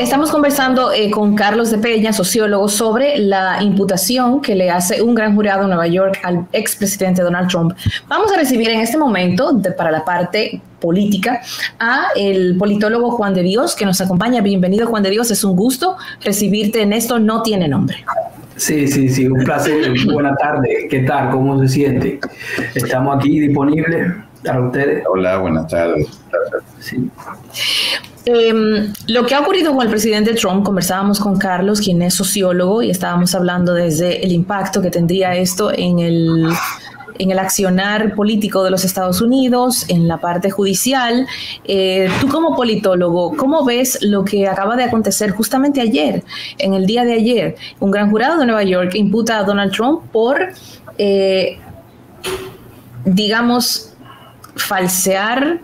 Estamos conversando con Carlos de Peña, sociólogo, sobre la imputación que le hace un gran jurado en Nueva York al expresidente Donald Trump. Vamos a recibir en este momento, para la parte política, a el politólogo Juan de Dios, que nos acompaña. Bienvenido, Juan de Dios. Es un gusto recibirte en Esto No Tiene Nombre. Sí, un placer. Buenas tardes. ¿Qué tal? ¿Cómo se siente? Estamos aquí disponibles para ustedes. Hola, buenas tardes. Sí. Lo que ha ocurrido con el presidente Trump, conversábamos con Carlos, quien es sociólogo, y estábamos hablando desde el impacto que tendría esto en el accionar político de los Estados Unidos, en la parte judicial. Tú como politólogo, ¿cómo ves lo que acaba de acontecer justamente ayer, en el día de ayer? Un gran jurado de Nueva York imputa a Donald Trump por, digamos, falsear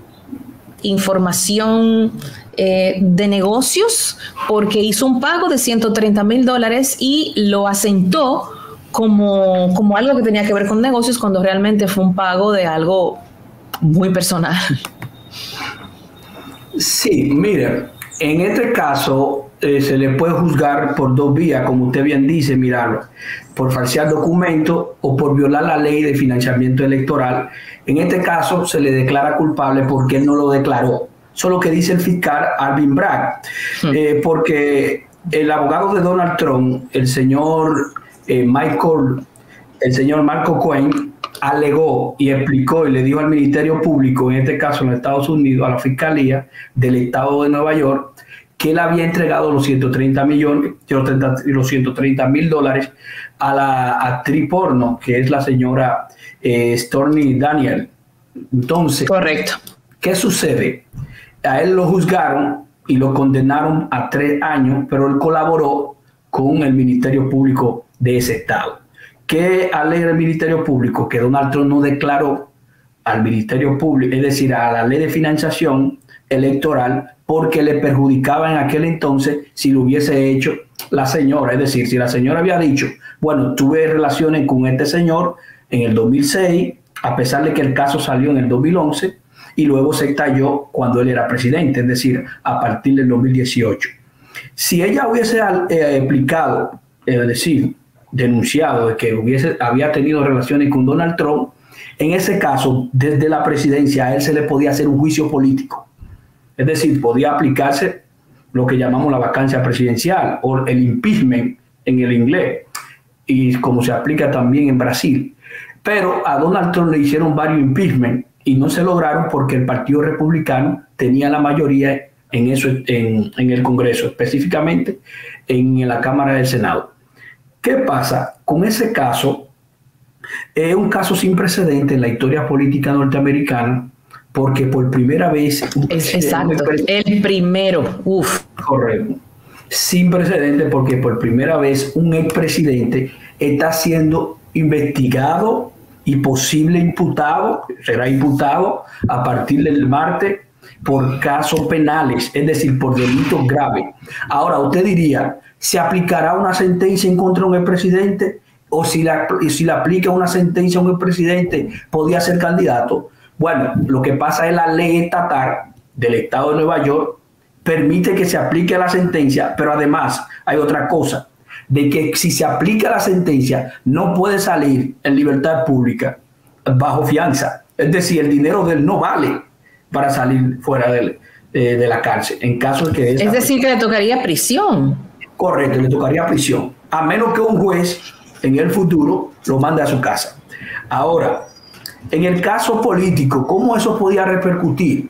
información de negocios, porque hizo un pago de $130,000 y lo asentó como algo que tenía que ver con negocios, cuando realmente fue un pago de algo muy personal. Sí, mire, en este caso se le puede juzgar por dos vías, como usted bien dice, mirarlo, por falsear documentos o por violar la ley de financiamiento electoral. En este caso se le declara culpable porque él no lo declaró. Eso es lo que dice el fiscal Alvin Bragg, porque el abogado de Donald Trump, el señor Marco Cohen, alegó y explicó y le dijo al Ministerio Público, en este caso en los Estados Unidos, a la Fiscalía del Estado de Nueva York, que él había entregado los $130,000 a la actriz porno, que es la señora Stormy Daniels. Entonces, correcto. ¿Qué sucede? A él lo juzgaron y lo condenaron a 3 años, pero él colaboró con el Ministerio Público de ese estado. ¿Qué alega el Ministerio Público? Que Donald Trump no declaró al Ministerio Público, es decir, a la ley de financiación electoral, porque le perjudicaba en aquel entonces si lo hubiese hecho la señora. Es decir, si la señora había dicho, bueno, tuve relaciones con este señor en el 2006, a pesar de que el caso salió en el 2011, y luego se estalló cuando él era presidente, es decir, a partir del 2018. Si ella hubiese aplicado, es decir, denunciado de que había tenido relaciones con Donald Trump, en ese caso, desde la presidencia, a él se le podía hacer un juicio político. Es decir, podía aplicarse lo que llamamos la vacancia presidencial o el impeachment en el inglés, y como se aplica también en Brasil. Pero a Donald Trump le hicieron varios impeachment y no se lograron porque el Partido Republicano tenía la mayoría en el Congreso, específicamente en la Cámara del Senado. ¿Qué pasa? Con ese caso, es un caso sin precedente en la historia política norteamericana, porque por primera vez... Exacto, el primero. Uf. Correcto. Sin precedente porque por primera vez un expresidente está siendo investigado y posible imputado, será imputado a partir del martes por casos penales, es decir, por delitos graves. Ahora, usted diría, ¿se aplicará una sentencia en contra de un expresidente? O si le aplica una sentencia a un expresidente, ¿podría ser candidato? Bueno, lo que pasa es la ley estatal del Estado de Nueva York permite que se aplique la sentencia, pero además hay otra cosa, de que si se aplica la sentencia no puede salir en libertad pública bajo fianza. Es decir, el dinero de él no vale para salir fuera de la cárcel. En caso de que... Es decir, que le tocaría prisión. Correcto, le tocaría prisión, a menos que un juez en el futuro lo mande a su casa. Ahora, en el caso político, ¿cómo eso podía repercutir?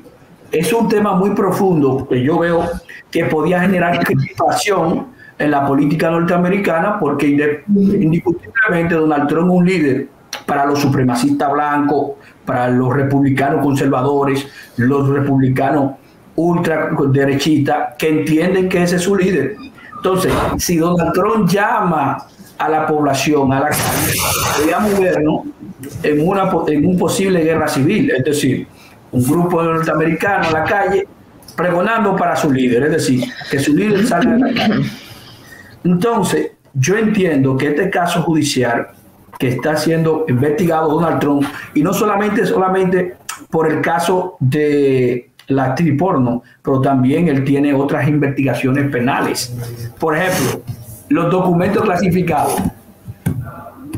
Es un tema muy profundo que yo veo que podía generar crispación en la política norteamericana, porque indiscutiblemente Donald Trump es un líder para los supremacistas blancos, para los republicanos conservadores, los republicanos ultraderechistas, que entienden que ese es su líder. Entonces, si Donald Trump llama a la población, a la calle, podríamos vernos en una posible guerra civil, es decir, un grupo de norteamericanos a la calle pregonando para su líder, es decir, que su líder salga de la calle. Entonces, yo entiendo que este caso judicial que está siendo investigado Donald Trump, y no solamente por el caso de la actriz porno, pero también él tiene otras investigaciones penales. Por ejemplo, los documentos clasificados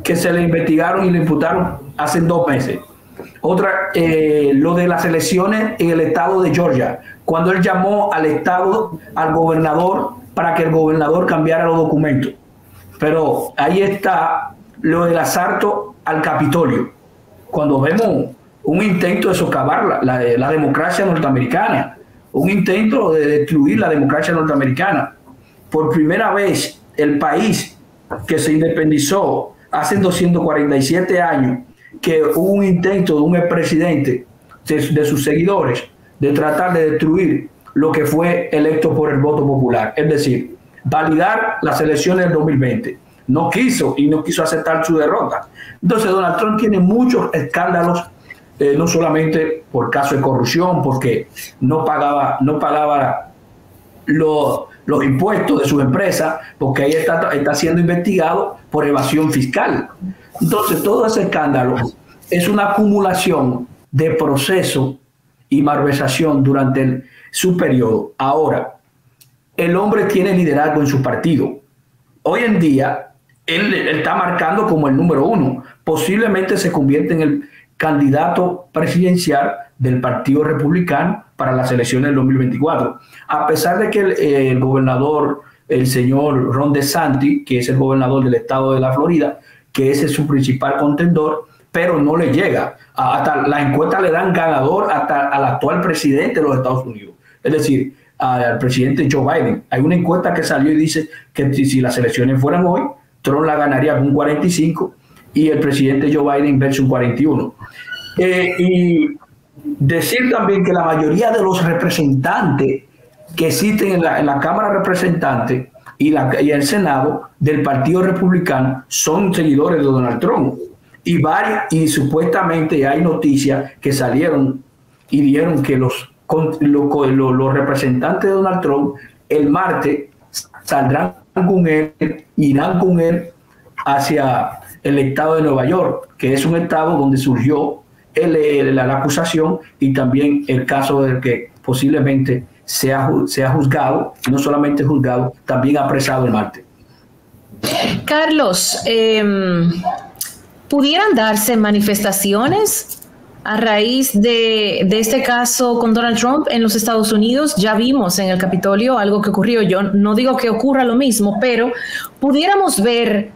que se le investigaron y le imputaron hace 2 meses. Otra, lo de las elecciones en el estado de Georgia, cuando él llamó al gobernador, para que el gobernador cambiara los documentos. Pero ahí está lo del asalto al Capitolio, cuando vemos un intento de socavar la democracia norteamericana, un intento de destruir la democracia norteamericana. Por primera vez, el país que se independizó hace 247 años, que hubo un intento de un expresidente, de sus seguidores, de tratar de destruir lo que fue electo por el voto popular, es decir, validar las elecciones del 2020. No quiso aceptar su derrota. Entonces Donald Trump tiene muchos escándalos, no solamente por caso de corrupción, porque no pagaba los impuestos de sus empresas, porque ahí está siendo investigado por evasión fiscal. Entonces todo ese escándalo es una acumulación de proceso y malversación durante su periodo. Ahora, el hombre tiene liderazgo en su partido. Hoy en día, él está marcando como el número 1. Posiblemente se convierte en el candidato presidencial del Partido Republicano para las elecciones del 2024. A pesar de que el gobernador, el señor Ron DeSantis, que es el gobernador del estado de la Florida, que ese es su principal contendor, pero no le llega. Hasta las encuestas le dan ganador hasta al actual presidente de los Estados Unidos. Es decir, al presidente Joe Biden. Hay una encuesta que salió y dice que si las elecciones fueran hoy, Trump la ganaría con un 45 y el presidente Joe Biden versus un 41. Y decir también que la mayoría de los representantes que existen en la Cámara de Representantes y el Senado del Partido Republicano son seguidores de Donald Trump. Y supuestamente hay noticias que salieron y dijeron que los representantes de Donald Trump el martes saldrán con él, irán con él hacia el estado de Nueva York, que es un estado donde surgió la acusación y también el caso del que posiblemente sea juzgado, y no solamente juzgado, también apresado el martes. Carlos, ¿pudieran darse manifestaciones a raíz de este caso con Donald Trump en los Estados Unidos? Ya vimos en el Capitolio algo que ocurrió. Yo no digo que ocurra lo mismo, pero ¿pudiéramos ver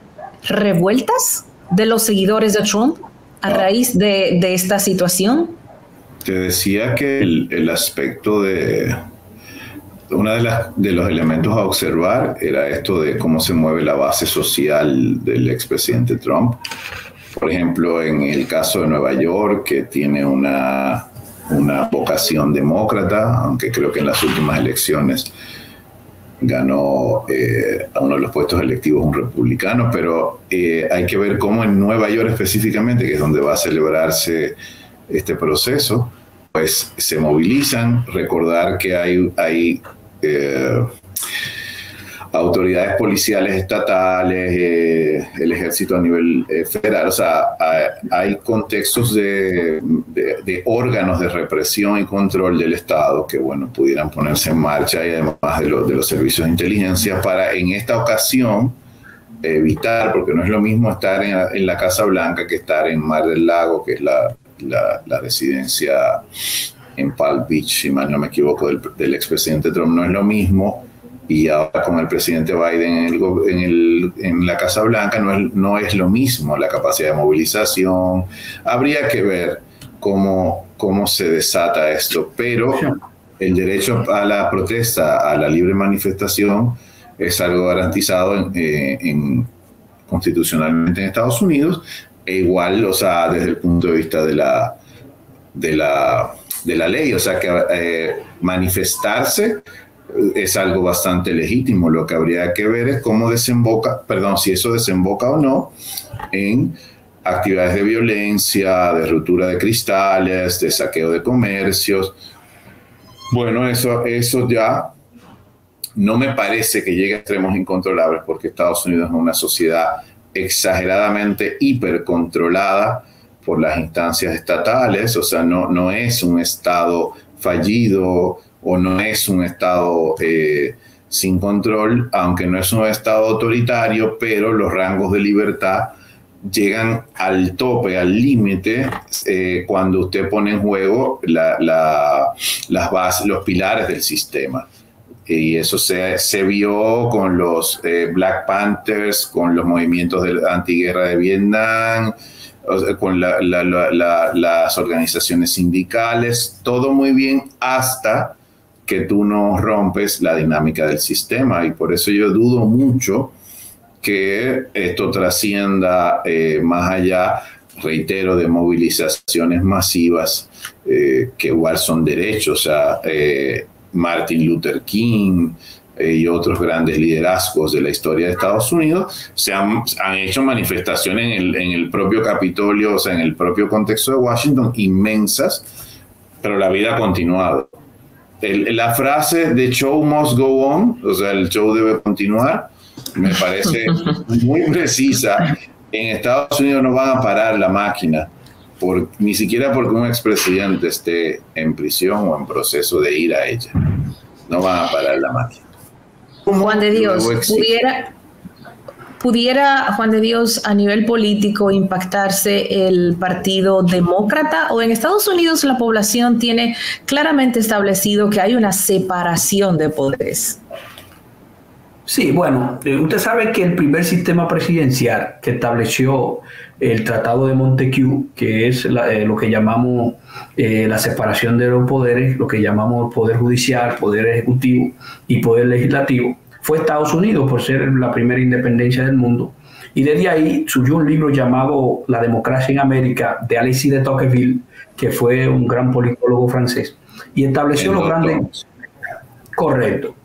revueltas de los seguidores de Trump a raíz de esta situación? Te decía que el aspecto de uno de los elementos a observar era esto de cómo se mueve la base social del expresidente Trump. Por ejemplo, en el caso de Nueva York, que tiene una vocación demócrata, aunque creo que en las últimas elecciones ganó a uno de los puestos electivos un republicano, pero hay que ver cómo en Nueva York específicamente, que es donde va a celebrarse este proceso, pues se movilizan. Recordar que hay autoridades policiales estatales, el ejército a nivel federal, o sea, hay contextos de órganos de represión y control del Estado que, bueno, pudieran ponerse en marcha, y además de los servicios de inteligencia, para en esta ocasión evitar, porque no es lo mismo estar en la Casa Blanca que estar en Mar del Lago, que es la residencia en Palm Beach, si mal no me equivoco, del expresidente Trump. No es lo mismo. Y ahora con el presidente Biden en la Casa Blanca no es lo mismo la capacidad de movilización. Habría que ver cómo se desata esto, pero el derecho a la protesta, a la libre manifestación, es algo garantizado constitucionalmente en Estados Unidos, e igual, o sea, desde el punto de vista de la ley, o sea, que manifestarse es algo bastante legítimo. Lo que habría que ver es si eso desemboca o no en actividades de violencia, de ruptura de cristales, de saqueo de comercios. Bueno, eso ya no me parece que llegue a extremos incontrolables, porque Estados Unidos es una sociedad exageradamente hipercontrolada por las instancias estatales, o sea, no es un estado fallido o no es un Estado sin control, aunque no es un Estado autoritario, pero los rangos de libertad llegan al tope, al límite, cuando usted pone en juego las bases, los pilares del sistema. Y eso se vio con los Black Panthers, con los movimientos de la antiguerra de Vietnam, con las organizaciones sindicales, todo muy bien hasta que tú no rompes la dinámica del sistema. Y por eso yo dudo mucho que esto trascienda más allá, reitero, de movilizaciones masivas que igual son derechos. O sea, Martin Luther King y otros grandes liderazgos de la historia de Estados Unidos han hecho manifestaciones en el propio Capitolio, o sea, en el propio contexto de Washington, inmensas, pero la vida ha continuado. La frase "the show must go on", o sea, el show debe continuar, me parece muy precisa. En Estados Unidos no van a parar la máquina, ni siquiera porque un expresidente esté en prisión o en proceso de ir a ella. No van a parar la máquina. Juan de Dios, ¿pudiera Juan de Dios a nivel político impactarse el Partido Demócrata? ¿O en Estados Unidos la población tiene claramente establecido que hay una separación de poderes? Sí, bueno, usted sabe que el primer sistema presidencial que estableció el Tratado de Montesquieu, que es lo que llamamos la separación de los poderes, lo que llamamos poder judicial, poder ejecutivo y poder legislativo, fue Estados Unidos, por ser la primera independencia del mundo. Y desde ahí surgió un libro llamado La democracia en América, de Alexis de Tocqueville, que fue un gran politólogo francés, y estableció lo grande. Correcto.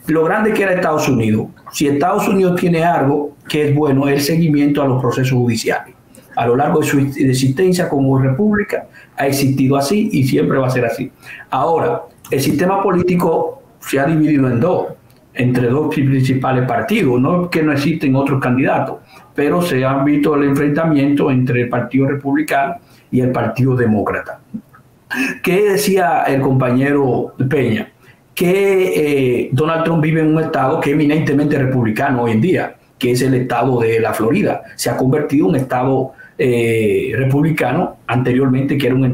Lo grande que era Estados Unidos. Si Estados Unidos tiene algo que es bueno, es el seguimiento a los procesos judiciales. A lo largo de su existencia como república ha existido así y siempre va a ser así. Ahora, el sistema político se ha dividido en dos, entre dos principales partidos. No que no existen otros candidatos, pero se ha visto el enfrentamiento entre el Partido Republicano y el Partido Demócrata. ¿Qué decía el compañero Peña? Que Donald Trump vive en un estado que es eminentemente republicano hoy en día, que es el estado de la Florida. Se ha convertido en un estado republicano anteriormente, que era un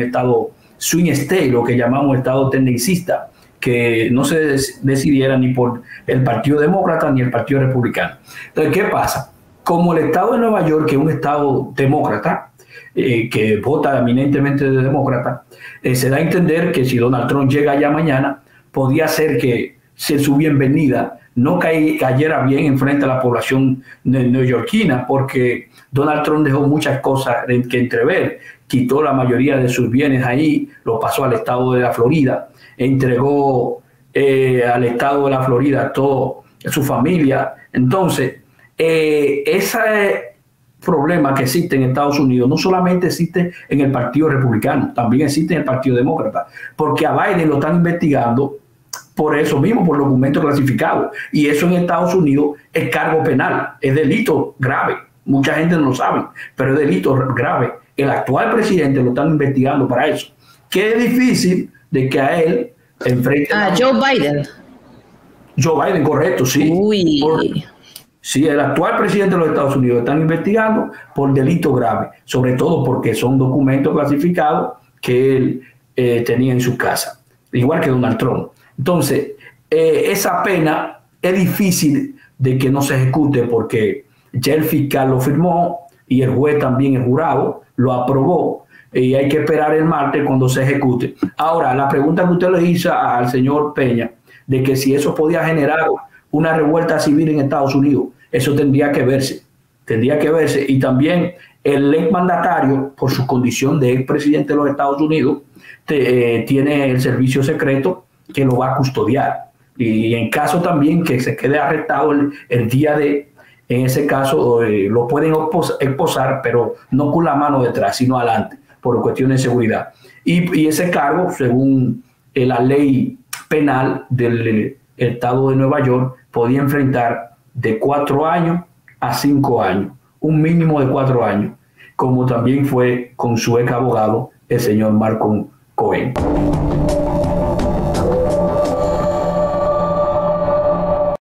estado swing state, lo que llamamos estado tendencista, que no se decidiera ni por el Partido Demócrata ni el Partido Republicano. Entonces, ¿qué pasa? Como el estado de Nueva York, que es un estado demócrata, que vota eminentemente de demócrata, se da a entender que si Donald Trump llega allá mañana, podía ser que su bienvenida no cayera bien en frente a la población neoyorquina, porque Donald Trump dejó muchas cosas que entrever. Quitó la mayoría de sus bienes ahí, lo pasó al estado de la Florida, entregó al estado de la Florida toda su familia. Entonces, ese problema que existe en Estados Unidos no solamente existe en el Partido Republicano, también existe en el Partido Demócrata, porque a Biden lo están investigando por eso mismo, por documentos clasificados, y eso en Estados Unidos es cargo penal, es delito grave. Mucha gente no lo sabe, pero es delito grave. El actual presidente lo están investigando para eso. Que es difícil de que a él enfrente a Joe Biden. Joe Biden, correcto, sí. Sí, el actual presidente de los Estados Unidos lo están investigando por delito grave, sobre todo porque son documentos clasificados que él tenía en su casa, igual que Donald Trump. Entonces, esa pena es difícil de que no se ejecute porque ya el fiscal lo firmó y el juez también, el jurado, lo aprobó y hay que esperar el martes cuando se ejecute. Ahora, la pregunta que usted le hizo al señor Peña, de que si eso podía generar una revuelta civil en Estados Unidos, eso tendría que verse, y también el exmandatario, por su condición de expresidente de los Estados Unidos, tiene el servicio secreto que lo va a custodiar, y en caso también que se quede arrestado el día de, en ese caso lo pueden esposar, pero no con la mano detrás, sino adelante, por cuestiones de seguridad, y ese cargo, según la ley penal del estado de Nueva York, podía enfrentar de 4 años a 5 años, un mínimo de 4 años, como también fue con su ex abogado, el señor Malcolm Cohen.